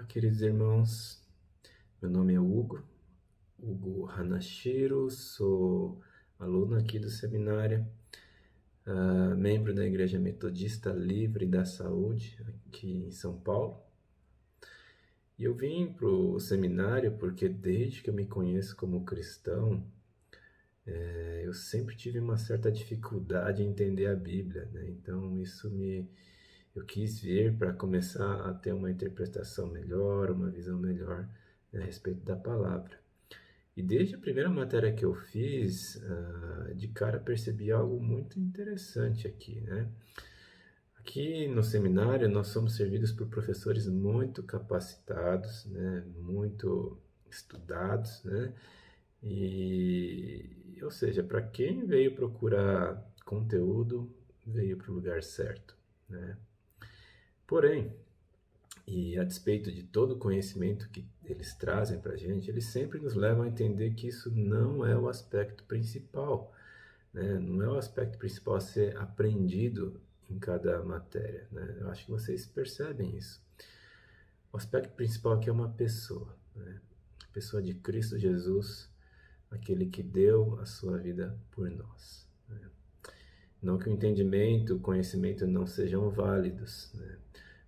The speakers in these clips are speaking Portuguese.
Olá, queridos irmãos. Meu nome é Hugo Hanashiro, sou aluno aqui do seminário, membro da Igreja Metodista Livre da Saúde, aqui em São Paulo. E eu vim para o seminário porque desde que eu me conheço como cristão, eu sempre tive uma certa dificuldade em entender a Bíblia, né? Então eu quis vir para começar a ter uma interpretação melhor, uma visão melhor, né, a respeito da palavra. E desde a primeira matéria que eu fiz, de cara percebi algo muito interessante aqui, né? Aqui no seminário nós somos servidos por professores muito capacitados, né, muito estudados, né? Ou seja, para quem veio procurar conteúdo, veio para o lugar certo, né? Porém, e a despeito de todo o conhecimento que eles trazem para a gente, eles sempre nos levam a entender que isso não é o aspecto principal, né? Não é o aspecto principal a ser aprendido em cada matéria, né? Eu acho que vocês percebem isso. O aspecto principal aqui é uma pessoa, né? A pessoa de Cristo Jesus, aquele que deu a sua vida por nós, né? Não que o entendimento, o conhecimento não sejam válidos, né?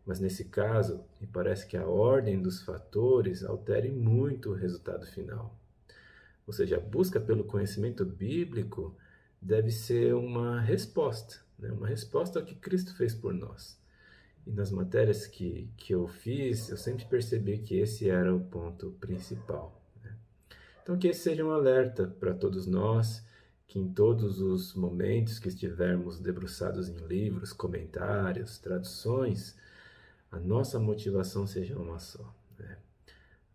Mas nesse caso, me parece que a ordem dos fatores altere muito o resultado final. Ou seja, a busca pelo conhecimento bíblico deve ser uma resposta, né? Uma resposta ao que Cristo fez por nós. E nas matérias que eu fiz, eu sempre percebi que esse era o ponto principal, né? Então, que esse seja um alerta para todos nós, que em todos os momentos que estivermos debruçados em livros, comentários, traduções, a nossa motivação seja uma só, né?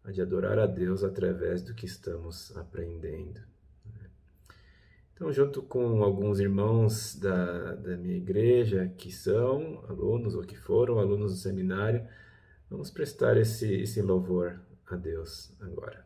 A de adorar a Deus através do que estamos aprendendo, né? Então, junto com alguns irmãos da minha igreja, que são alunos ou que foram alunos do seminário, vamos prestar esse louvor a Deus agora.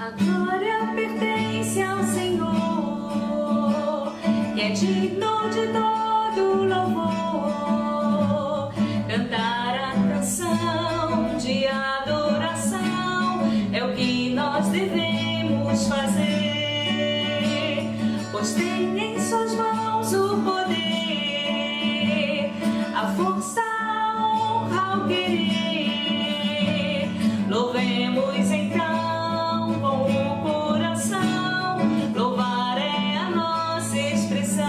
A glória pertence ao Senhor, que é digno de todo louvor. Cantar a canção de adoração é o que nós devemos fazer, pois tem em suas mãos o poder, a força, a honra, o querer. Louvemos então com o coração, louvar é a nossa expressão,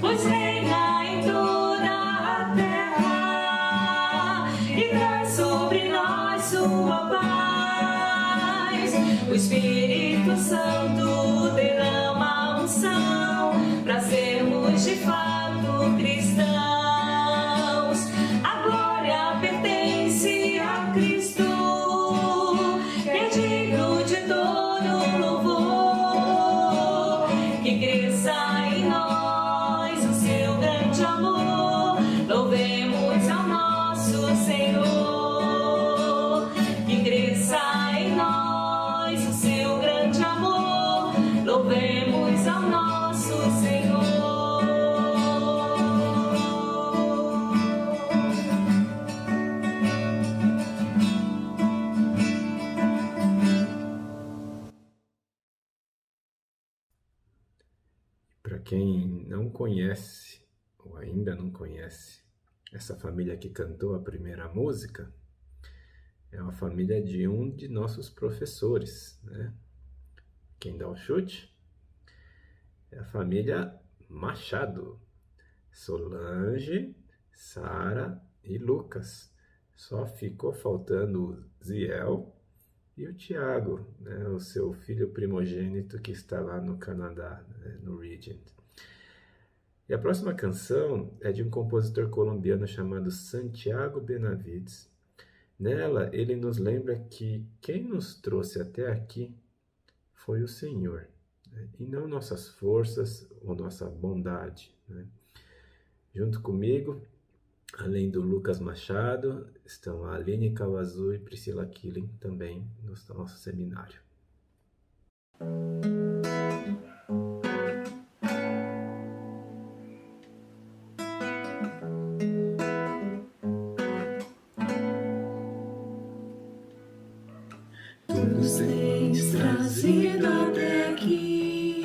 pois reina em toda a terra e traz sobre nós sua paz. O Espírito Santo derrama unção para sermos de fato cristãos. A glória pertence a Cristo, digno de todo louvor, que cresça em nós o seu grande amor. Louvemos ao nosso Senhor, que cresça em nós o seu grande amor. Louvemos ao nosso Senhor. Para quem não conhece, ou ainda não conhece, essa família que cantou a primeira música, é uma família de um de nossos professores, né? Quem dá o chute? É a família Machado. Solange, Sara e Lucas. Só ficou faltando o Ziel e o Tiago, né, o seu filho primogênito que está lá no Canadá, né, no Regent. E a próxima canção é de um compositor colombiano chamado Santiago Benavides. Nela, ele nos lembra que quem nos trouxe até aqui foi o Senhor, né, e não nossas forças ou nossa bondade, né? Junto comigo, além do Lucas Machado, estão a Aline Kawazu e Priscila Killing também no nosso seminário. Tu nos tens trazido até aqui,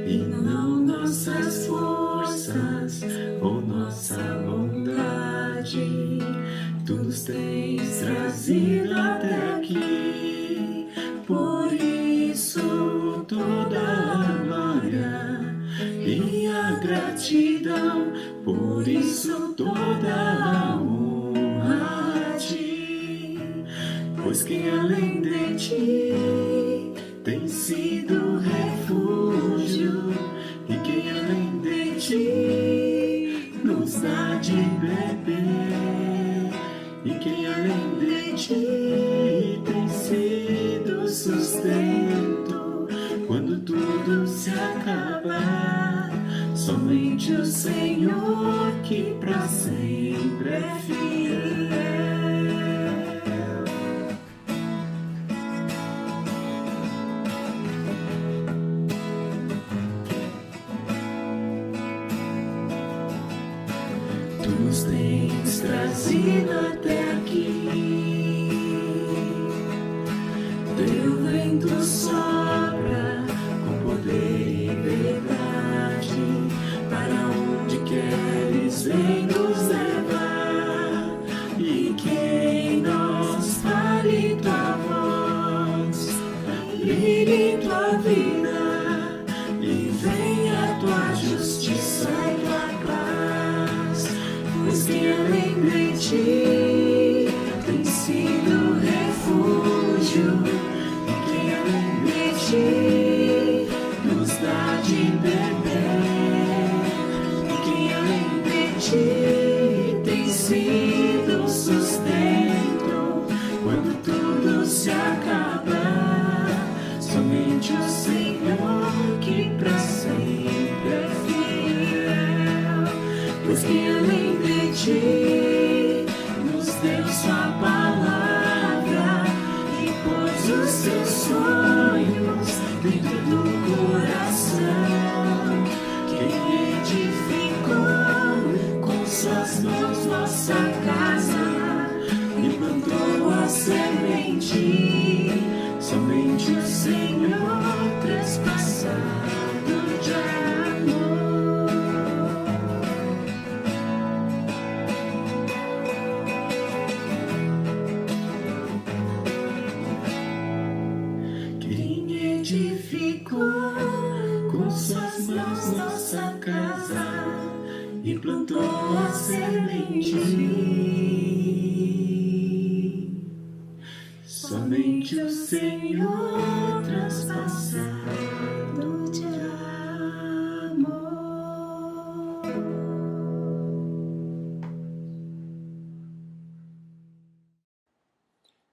e não nossas forças ou nossa bondade. Tu nos tens trazido até aqui, por isso toda a glória e a gratidão, por isso toda a honra a ti. Pois quem além de ti tem sido refúgio, e quem além de ti nos dá de beber, e quem além de ti tem sido sustento quando tudo se acabar. Somente o Senhor que para sempre é fiel. Tu nos tens trazido até aqui, teu vento sopra com poder e verdade, para onde queres vem nos levar, e que em nós fale tua voz, brilhe tua vida, e venha tua justiça e tua paz. Pois quem além de ti tem sido refúgio, e quem além de ti nos dá de beber, e quem além de ti tem sido sustento quando tudo se acabar. Somente o Senhor que para sempre é fiel. Pois quem além de ti nos deu sua palavra e pôs os seus sonhos dentro do coração. Quem edificou com suas mãos nossa casa e plantou a semente, somente o Senhor trespassado de amor. Quem edificou com suas mãos nossa casa e plantou a semente, somente o Senhor transpassado de amor.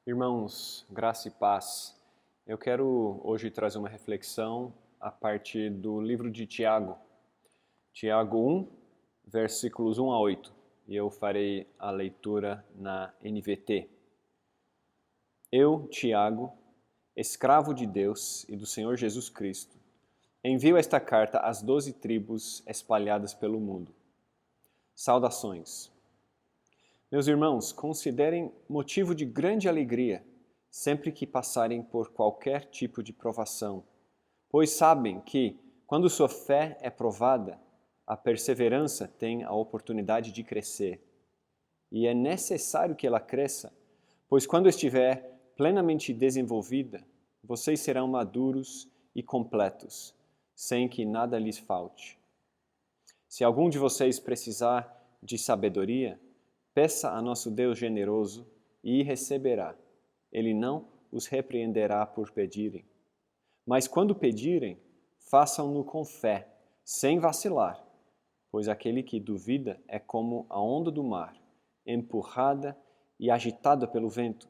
Irmãos, graça e paz. Eu quero hoje trazer uma reflexão a partir do livro de Tiago. Tiago 1, versículos 1 a 8. E eu farei a leitura na NVT. Eu, Tiago, escravo de Deus e do Senhor Jesus Cristo, envio esta carta às 12 tribos espalhadas pelo mundo. Saudações. Meus irmãos, considerem motivo de grande alegria sempre que passarem por qualquer tipo de provação, pois sabem que, quando sua fé é provada, a perseverança tem a oportunidade de crescer. E é necessário que ela cresça, pois quando estiver plenamente desenvolvida, vocês serão maduros e completos, sem que nada lhes falte. Se algum de vocês precisar de sabedoria, peça a nosso Deus generoso e receberá. Ele não os repreenderá por pedirem. Mas quando pedirem, façam-no com fé, sem vacilar, pois aquele que duvida é como a onda do mar, empurrada e agitada pelo vento.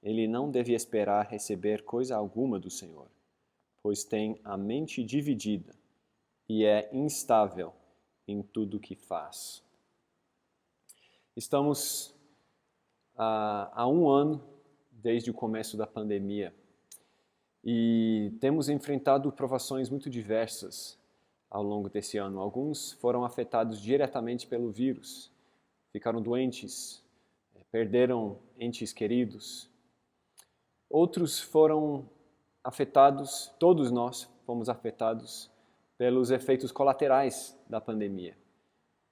Ele não deve esperar receber coisa alguma do Senhor, pois tem a mente dividida e é instável em tudo o que faz. Estamos há um ano desde o começo da pandemia E temos enfrentado provações muito diversas ao longo desse ano. Alguns foram afetados diretamente pelo vírus, ficaram doentes, perderam entes queridos. Outros foram afetados, todos nós fomos afetados pelos efeitos colaterais da pandemia.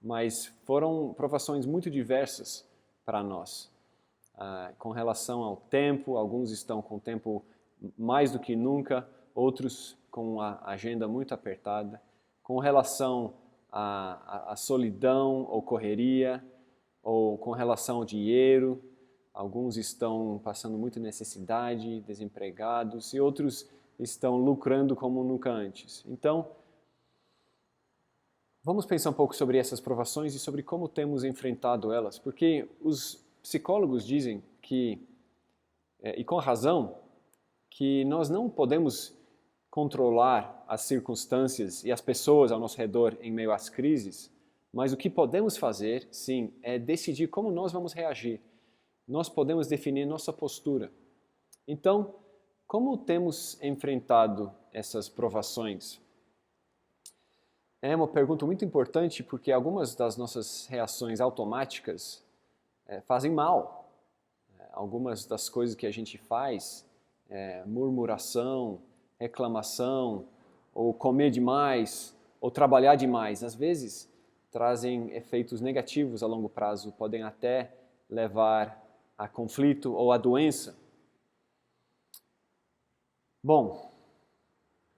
Mas foram provações muito diversas para nós. Com relação ao tempo, alguns estão com tempo mais do que nunca, outros com a agenda muito apertada. Com relação à solidão ou correria, ou com relação ao dinheiro, alguns estão passando muita necessidade, desempregados, e outros estão lucrando como nunca antes. Então, vamos pensar um pouco sobre essas provações e sobre como temos enfrentado elas, porque os psicólogos dizem que, e com razão, que nós não podemos controlar as circunstâncias e as pessoas ao nosso redor em meio às crises, mas o que podemos fazer, sim, é decidir como nós vamos reagir. Nós podemos definir nossa postura. Então, como temos enfrentado essas provações? É uma pergunta muito importante porque algumas das nossas reações automáticas fazem mal. Algumas das coisas que a gente faz, murmuração, reclamação, ou comer demais, ou trabalhar demais, às vezes trazem efeitos negativos a longo prazo, podem até levar a conflito ou a doença. Bom,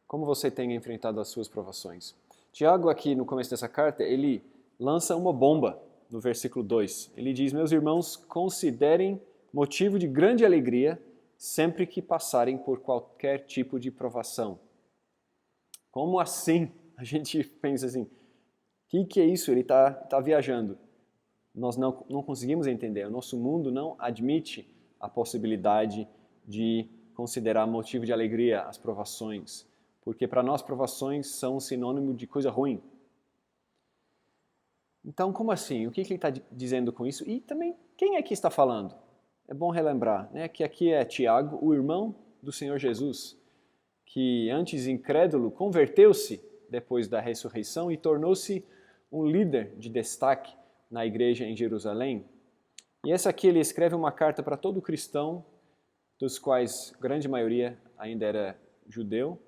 como você tem enfrentado as suas provações? Tiago, aqui no começo dessa carta, ele lança uma bomba no versículo 2. Ele diz: meus irmãos, considerem motivo de grande alegria sempre que passarem por qualquer tipo de provação. Como assim? A gente pensa assim, o que é isso? Ele está viajando. Nós não conseguimos entender. O nosso mundo não admite a possibilidade de considerar motivo de alegria as provações, porque para nós provações são um sinônimo de coisa ruim. Então, como assim? O que ele está dizendo com isso? E também, quem é que está falando? É bom relembrar, né, que aqui é Tiago, o irmão do Senhor Jesus, que antes incrédulo converteu-se depois da ressurreição e tornou-se um líder de destaque na igreja em Jerusalém. E essa aqui ele escreve uma carta para todo cristão, dos quais a grande maioria ainda era judeu,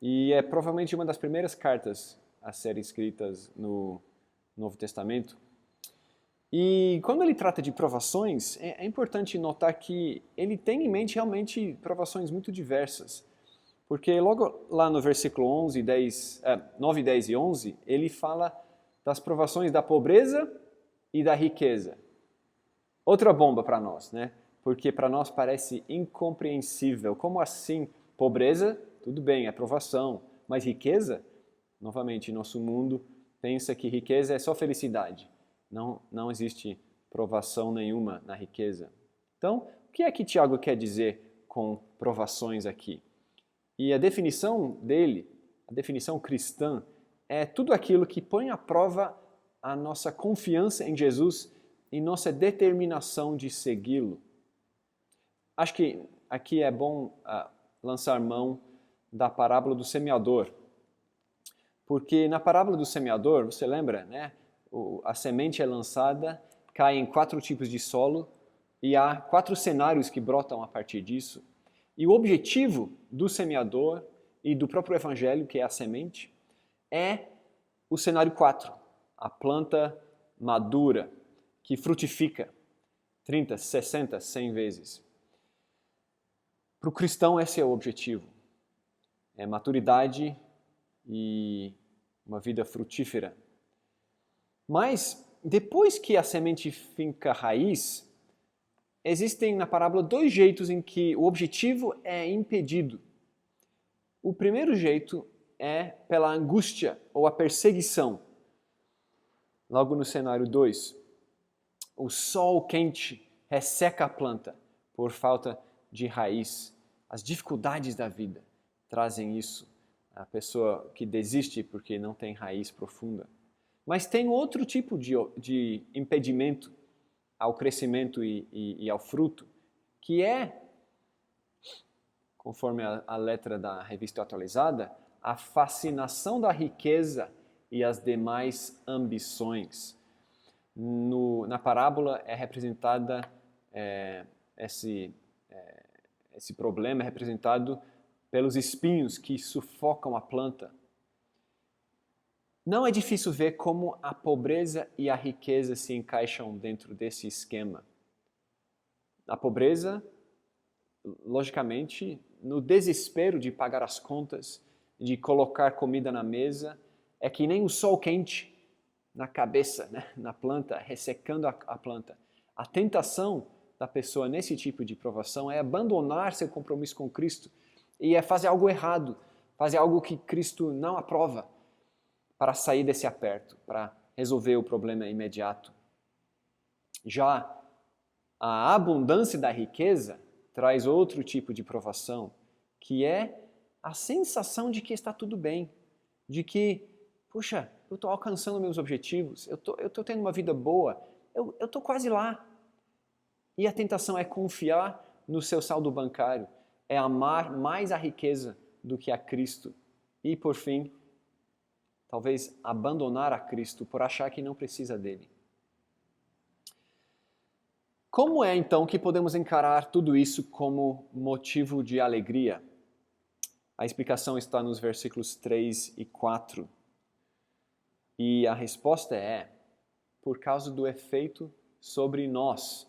e é provavelmente uma das primeiras cartas a serem escritas no Novo Testamento. E quando ele trata de provações, é importante notar que ele tem em mente realmente provações muito diversas. Porque logo lá no versículo 9, 10 e 11, ele fala das provações da pobreza e da riqueza. Outra bomba para nós, né? Porque para nós parece incompreensível. Como assim? Pobreza, tudo bem, é provação. Mas riqueza? Novamente, nosso mundo pensa que riqueza é só felicidade. Não existe provação nenhuma na riqueza. Então, o que é que Tiago quer dizer com provações aqui? E a definição dele, a definição cristã, é tudo aquilo que põe à prova a nossa confiança em Jesus e nossa determinação de segui-lo. Acho que aqui é bom lançar mão da parábola do semeador. Porque na parábola do semeador, você lembra, né? A semente é lançada, cai em 4 tipos de solo e há 4 cenários que brotam a partir disso. E o objetivo do semeador e do próprio evangelho, que é a semente, é o cenário 4, a planta madura, que frutifica 30, 60, 100 vezes. Para o cristão esse é o objetivo, é maturidade e uma vida frutífera. Mas, depois que a semente finca raiz, existem na parábola 2 jeitos em que o objetivo é impedido. O primeiro jeito é pela angústia ou a perseguição. Logo no cenário 2, o sol quente resseca a planta por falta de raiz. As dificuldades da vida trazem isso. A pessoa que desiste porque não tem raiz profunda. Mas tem outro tipo de impedimento ao crescimento e ao fruto, que é conforme a letra da Revista Atualizada, a fascinação da riqueza e as demais ambições. Na parábola é representada, esse problema é representado pelos espinhos que sufocam a planta. Não é difícil ver como a pobreza e a riqueza se encaixam dentro desse esquema. A pobreza, logicamente, no desespero de pagar as contas, de colocar comida na mesa, é que nem o sol quente na cabeça, né, na planta, ressecando a planta. A tentação da pessoa nesse tipo de provação é abandonar seu compromisso com Cristo e é fazer algo errado, fazer algo que Cristo não aprova para sair desse aperto, para resolver o problema imediato. Já a abundância da riqueza traz outro tipo de provação, que é a sensação de que está tudo bem, de que, puxa, eu estou alcançando meus objetivos, eu estou tendo uma vida boa, eu estou quase lá. E a tentação é confiar no seu saldo bancário, é amar mais a riqueza do que a Cristo. E, por fim, talvez abandonar a Cristo por achar que não precisa dele. Como é, então, que podemos encarar tudo isso como motivo de alegria? A explicação está nos versículos 3 e 4. E a resposta é, por causa do efeito sobre nós.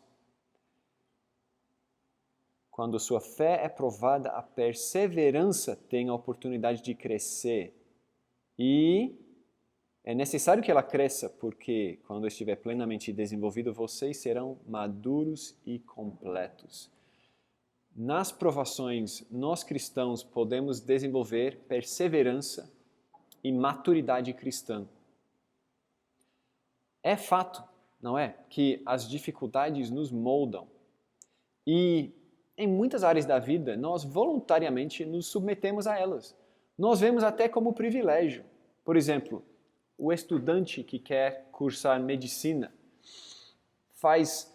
Quando sua fé é provada, a perseverança tem a oportunidade de crescer. E é necessário que ela cresça, porque quando estiver plenamente desenvolvida, vocês serão maduros e completos. Nas provações, nós cristãos podemos desenvolver perseverança e maturidade cristã. É fato, não é, que as dificuldades nos moldam. E em muitas áreas da vida, nós voluntariamente nos submetemos a elas. Nós vemos até como privilégio. Por exemplo, o estudante que quer cursar medicina faz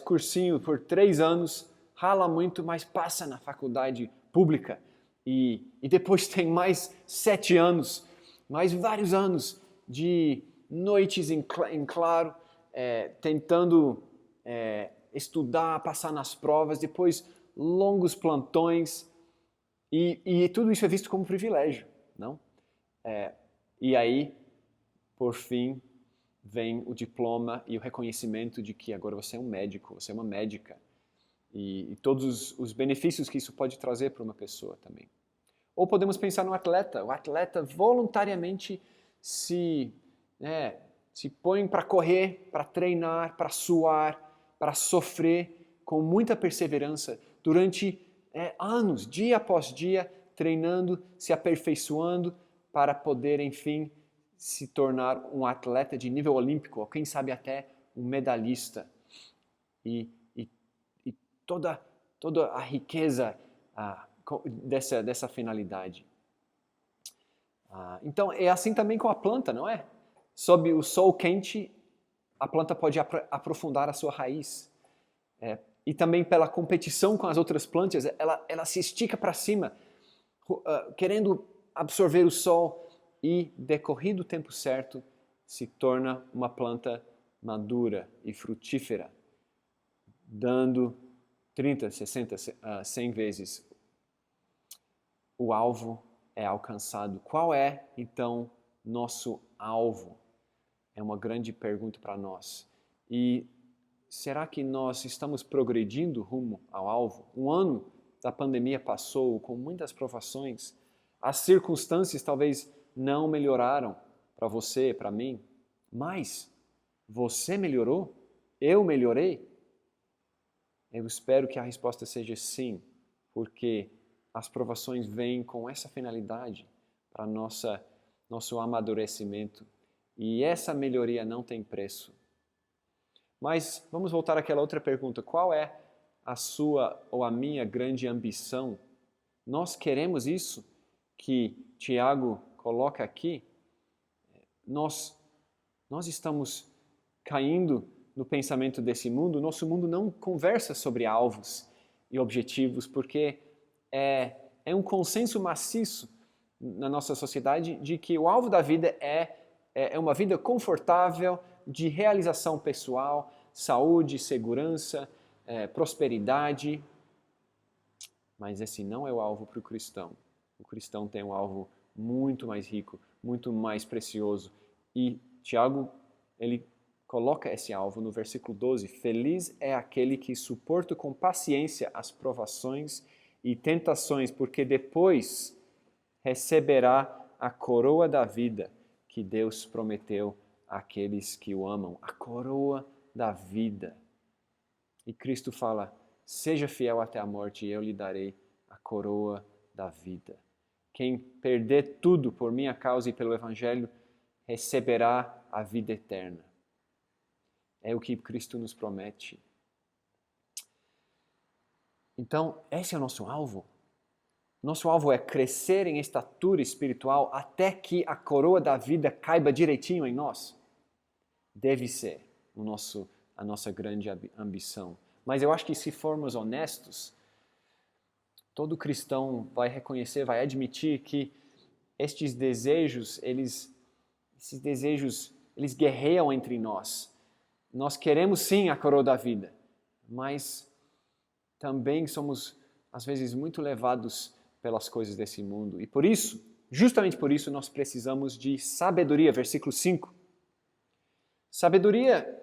cursinho por 3 anos, rala muito, mas passa na faculdade pública. E depois tem mais 7 anos, mais vários anos de noites em claro, tentando estudar, passar nas provas, depois longos plantões, e tudo isso é visto como privilégio, não? E aí, por fim, vem o diploma e o reconhecimento de que agora você é um médico, você é uma médica, e todos os benefícios que isso pode trazer para uma pessoa também. Ou podemos pensar no atleta. O atleta voluntariamente se põe para correr, para treinar, para suar, para sofrer com muita perseverança durante anos, dia após dia, treinando, se aperfeiçoando para poder, enfim, se tornar um atleta de nível olímpico, ou quem sabe até um medalhista. E toda a riqueza dessa finalidade. Então, é assim também com a planta, não é? Sob o sol quente, a planta pode aprofundar a sua raiz. E também pela competição com as outras plantas, ela se estica para cima, querendo absorver o sol e, decorrido o tempo certo, se torna uma planta madura e frutífera, dando 30, 60, 100 vezes. O alvo é alcançado. Qual é, então, nosso alvo? É uma grande pergunta para nós. E será que nós estamos progredindo rumo ao alvo? Um ano da pandemia passou com muitas provações. As circunstâncias talvez não melhoraram para você, para mim. Mas você melhorou? Eu melhorei? Eu espero que a resposta seja sim, porque as provações vêm com essa finalidade para nosso amadurecimento. E essa melhoria não tem preço. Mas vamos voltar àquela outra pergunta. Qual é a sua ou a minha grande ambição? Nós queremos isso que Tiago coloca aqui? Nós estamos caindo no pensamento desse mundo. Nosso mundo não conversa sobre alvos e objetivos, porque é um consenso maciço na nossa sociedade de que o alvo da vida é uma vida confortável, de realização pessoal, saúde, segurança, prosperidade. Mas esse não é o alvo para o cristão. O cristão tem um alvo muito mais rico, muito mais precioso. E Tiago, ele coloca esse alvo no versículo 12. Feliz é aquele que suporta com paciência as provações e tentações, porque depois receberá a coroa da vida que Deus prometeu àqueles que o amam. A coroa da vida. E Cristo fala, seja fiel até a morte e eu lhe darei a coroa da vida. Quem perder tudo por minha causa e pelo Evangelho, receberá a vida eterna. É o que Cristo nos promete. Então, esse é o nosso alvo. Nosso alvo é crescer em estatura espiritual até que a coroa da vida caiba direitinho em nós. Deve ser a nossa grande ambição. Mas eu acho que se formos honestos, todo cristão vai reconhecer, vai admitir que estes desejos, eles guerreiam entre nós. Nós queremos sim a coroa da vida, mas também somos, às vezes, muito levados pelas coisas desse mundo. E por isso, justamente por isso, nós precisamos de sabedoria. Versículo 5. Sabedoria,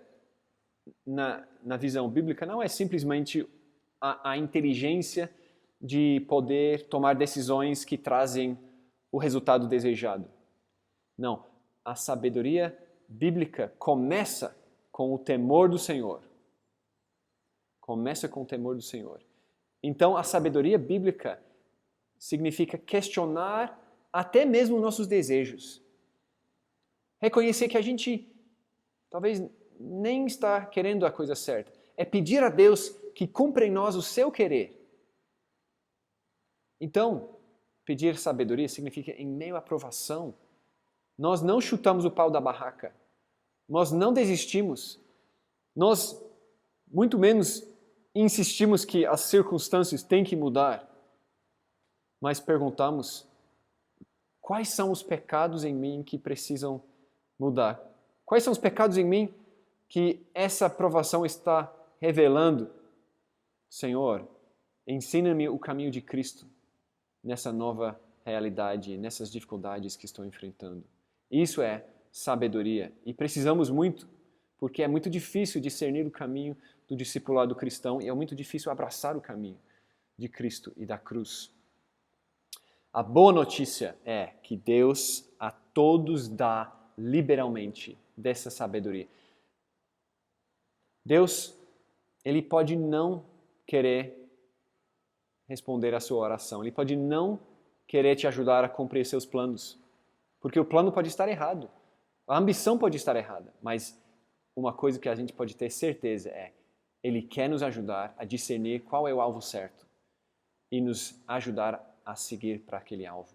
na visão bíblica, não é simplesmente a inteligência de poder tomar decisões que trazem o resultado desejado. Não, a sabedoria bíblica começa com o temor do Senhor. Começa com o temor do Senhor. Então, a sabedoria bíblica significa questionar até mesmo nossos desejos. Reconhecer que a gente talvez nem está querendo a coisa certa. É pedir a Deus que cumpra em nós o seu querer. Então, pedir sabedoria significa, em meio à provação, nós não chutamos o pau da barraca. Nós não desistimos. Nós, muito menos, insistimos que as circunstâncias têm que mudar. Mas perguntamos, quais são os pecados em mim que precisam mudar? Quais são os pecados em mim que essa provação está revelando? Senhor, ensina-me o caminho de Cristo nessa nova realidade, nessas dificuldades que estou enfrentando. Isso é sabedoria. E precisamos muito, porque é muito difícil discernir o caminho do discipulado cristão e é muito difícil abraçar o caminho de Cristo e da cruz. A boa notícia é que Deus a todos dá liberalmente dessa sabedoria. Deus, Ele pode não querer responder à sua oração. Ele pode não querer te ajudar a cumprir seus planos. Porque o plano pode estar errado. A ambição pode estar errada. Mas uma coisa que a gente pode ter certeza é Ele quer nos ajudar a discernir qual é o alvo certo e nos ajudar a seguir para aquele alvo.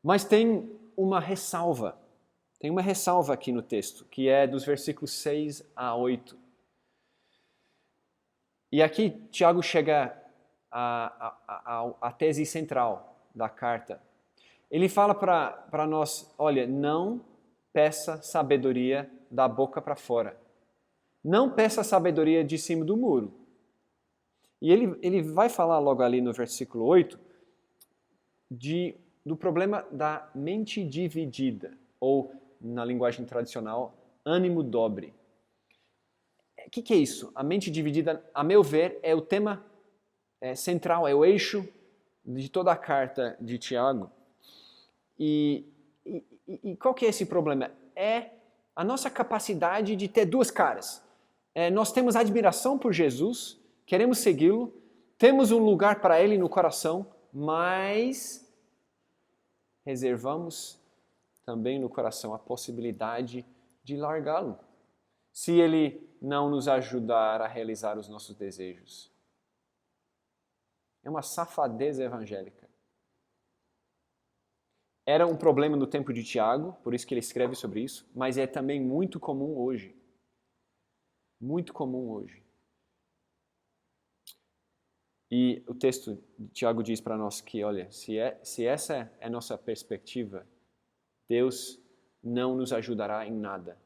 Mas tem uma ressalva. Tem uma ressalva aqui no texto, que é dos versículos 6 a 8. E aqui Tiago chega à tese central da carta. Ele fala para nós, olha, não peça sabedoria da boca para fora. Não peça sabedoria de cima do muro. E ele vai falar logo ali no versículo 8 do problema da mente dividida, ou, na linguagem tradicional, ânimo dobre. O que é isso? A mente dividida, a meu ver, é o tema central, é o eixo de toda a carta de Tiago. E qual que é esse problema? É a nossa capacidade de ter duas caras. Nós temos admiração por Jesus, queremos segui-lo, temos um lugar para Ele no coração, mas reservamos também no coração a possibilidade de largá-lo, se Ele não nos ajudar a realizar os nossos desejos. É uma safadeza evangélica. Era um problema no tempo de Tiago, por isso que ele escreve sobre isso, mas é também muito comum hoje. Muito comum hoje. E o texto de Tiago diz para nós que, olha, se essa é a nossa perspectiva, Deus não nos ajudará em nada.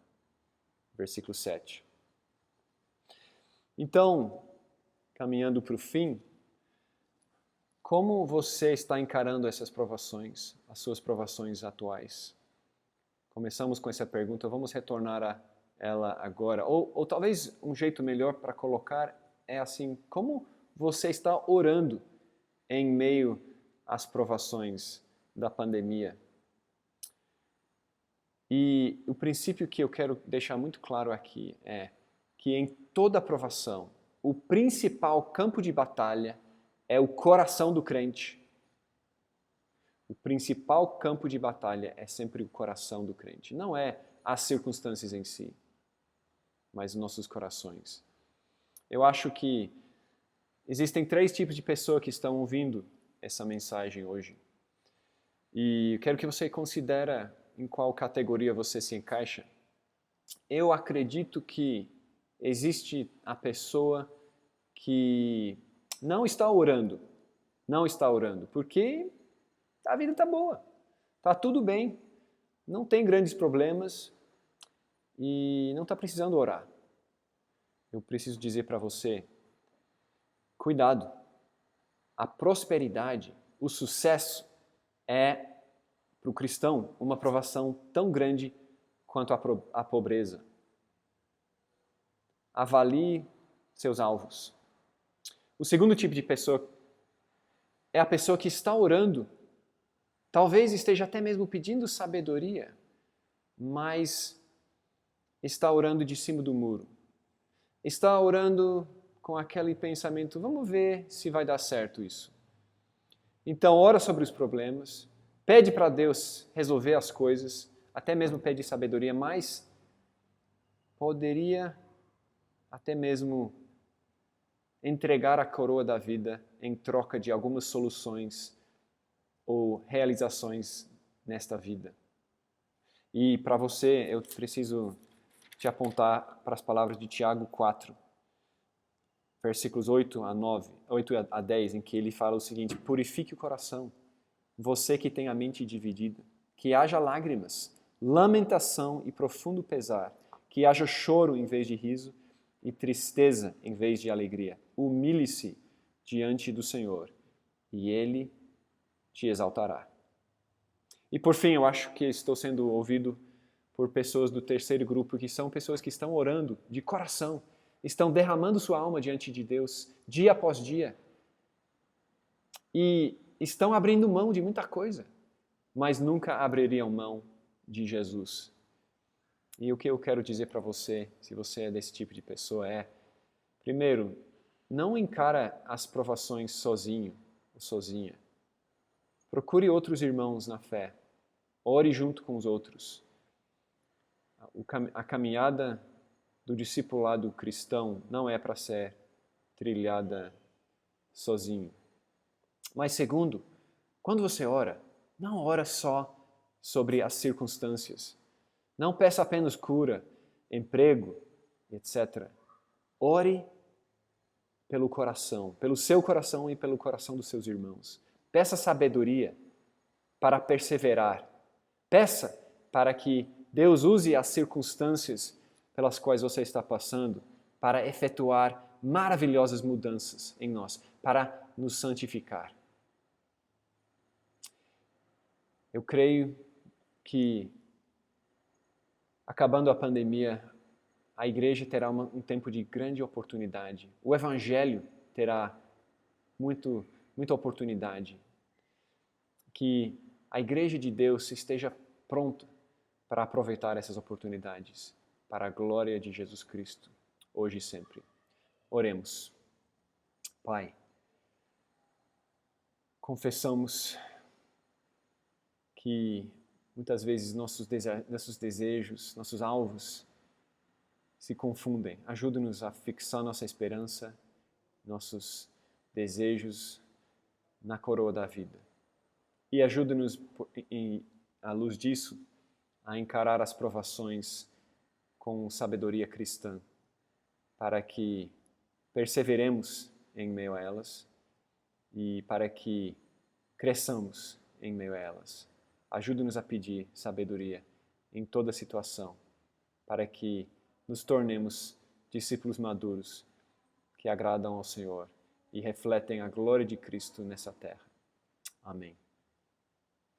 Versículo 7. Então, caminhando para o fim, como você está encarando essas provações, as suas provações atuais? Começamos com essa pergunta, vamos retornar a ela agora. Ou talvez um jeito melhor para colocar é assim, como você está orando em meio às provações da pandemia? E o princípio que eu quero deixar muito claro aqui é que em toda provação, o principal campo de batalha é o coração do crente. O principal campo de batalha é sempre o coração do crente. Não é as circunstâncias em si, mas os nossos corações. Eu acho que existem 3 tipos de pessoas que estão ouvindo essa mensagem hoje. E eu quero que você considere em qual categoria você se encaixa. Eu acredito que existe a pessoa que não está orando, porque a vida está boa, está tudo bem, não tem grandes problemas e não está precisando orar. Eu preciso dizer para você, cuidado, a prosperidade, o sucesso é, para o cristão, uma provação tão grande quanto a pobreza. Avalie seus alvos. O segundo tipo de pessoa é a pessoa que está orando, talvez esteja até mesmo pedindo sabedoria, mas está orando de cima do muro. Está orando com aquele pensamento, vamos ver se vai dar certo isso. Então, ora sobre os problemas, pede para Deus resolver as coisas, até mesmo pede sabedoria, mas poderia até mesmo entregar a coroa da vida em troca de algumas soluções ou realizações nesta vida. E para você, eu preciso te apontar para as palavras de Tiago 4, versículos 8 a 10, em que ele fala o seguinte: purifique o coração, você que tem a mente dividida, que haja lágrimas, lamentação e profundo pesar, que haja choro em vez de riso e tristeza em vez de alegria. Humilhe-se diante do Senhor e Ele te exaltará. E por fim, eu acho que estou sendo ouvido por pessoas do terceiro grupo, que são pessoas que estão orando de coração, estão derramando sua alma diante de Deus, dia após dia, e estão abrindo mão de muita coisa, mas nunca abririam mão de Jesus. E o que eu quero dizer para você, se você é desse tipo de pessoa, é, primeiro, não encara as provações sozinho ou sozinha. Procure outros irmãos na fé. Ore junto com os outros. A caminhada do discipulado cristão não é para ser trilhada sozinho. Mas segundo, quando você ora, não ora só sobre as circunstâncias. Não peça apenas cura, emprego, etc. Ore pelo coração, pelo seu coração e pelo coração dos seus irmãos. Peça sabedoria para perseverar. Peça para que Deus use as circunstâncias pelas quais você está passando para efetuar maravilhosas mudanças em nós, para nos santificar. Eu creio que, acabando a pandemia, a igreja terá um tempo de grande oportunidade. O evangelho terá muita oportunidade. Que a igreja de Deus esteja pronta para aproveitar essas oportunidades, para a glória de Jesus Cristo, hoje e sempre. Oremos. Pai, confessamos que muitas vezes nossos desejos, nossos alvos se confundem. Ajuda-nos a fixar nossa esperança, nossos desejos na coroa da vida. E ajuda-nos, à luz disso, a encarar as provações com sabedoria cristã, para que perseveremos em meio a elas e para que cresçamos em meio a elas. Ajude-nos a pedir sabedoria em toda situação, para que nos tornemos discípulos maduros que agradam ao Senhor e refletem a glória de Cristo nessa terra. Amém.